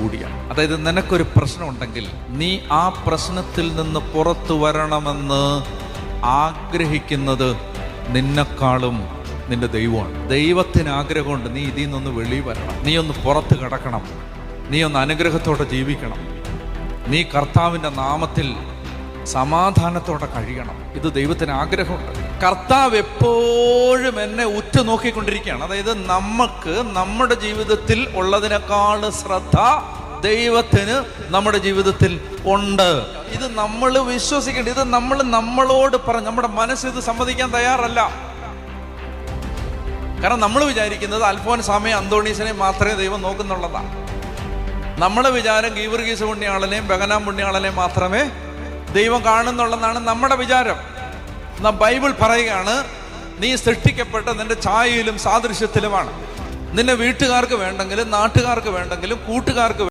കൂടിയാണ്. അതായത് നിനക്കൊരു പ്രശ്നം ഉണ്ടെങ്കിൽ നീ ആ പ്രശ്നത്തിൽ നിന്ന് പുറത്തു വരണമെന്ന് ആഗ്രഹിക്കുന്നത് നിന്നെക്കാളും നിന്റെ ദൈവമാണ്. ദൈവത്തിന് ആഗ്രഹമുണ്ട് നീ ഇതിൽ നിന്നൊന്ന് വെളിയിൽ വരണം, നീ ഒന്ന് പുറത്ത് കിടക്കണം, നീ ഒന്ന് അനുഗ്രഹത്തോടെ ജീവിക്കണം, നീ കർത്താവിൻ്റെ നാമത്തിൽ സമാധാനത്തോടെ കഴിയണം. ഇത് ദൈവത്തിന് ആഗ്രഹമുണ്ട്. കർത്താവ് എപ്പോഴും എന്നെ ഉറ്റുനോക്കിക്കൊണ്ടിരിക്കുകയാണ്. അതായത് നമുക്ക് നമ്മുടെ ജീവിതത്തിൽ ഉള്ളതിനേക്കാൾ ശ്രദ്ധ ദൈവത്തിന് നമ്മുടെ ജീവിതത്തിൽ ഉണ്ട്. ഇത് നമ്മൾ വിശ്വസിക്കേണ്ട, ഇത് നമ്മളോട് പറഞ്ഞ് നമ്മുടെ മനസ്സ് ഇത് സമ്മതിക്കാൻ തയ്യാറല്ല. കാരണം നമ്മൾ വിചാരിക്കുന്നത് അൽഫോൻസാമയും അന്തോണീസിനെയും മാത്രമേ ദൈവം നോക്കുന്നുള്ളതാണ്. നമ്മുടെ വിചാരം ഗീവർഗീസ് പുണ്യാളനെയും ബഹനാം പുണ്യാളനെയും മാത്രമേ ദൈവം കാണുന്നുള്ളതാണ് നമ്മുടെ വിചാരം. ബൈബിൾ പറയുകയാണ്, നീ സൃഷ്ടിക്കപ്പെട്ട നിന്റെ ഛായയിലും സാദൃശ്യത്തിലുമാണ്. നിന്നെ വീട്ടുകാർക്ക് വേണ്ടെങ്കിലും നാട്ടുകാർക്ക് വേണ്ടെങ്കിലും കൂട്ടുകാർക്ക്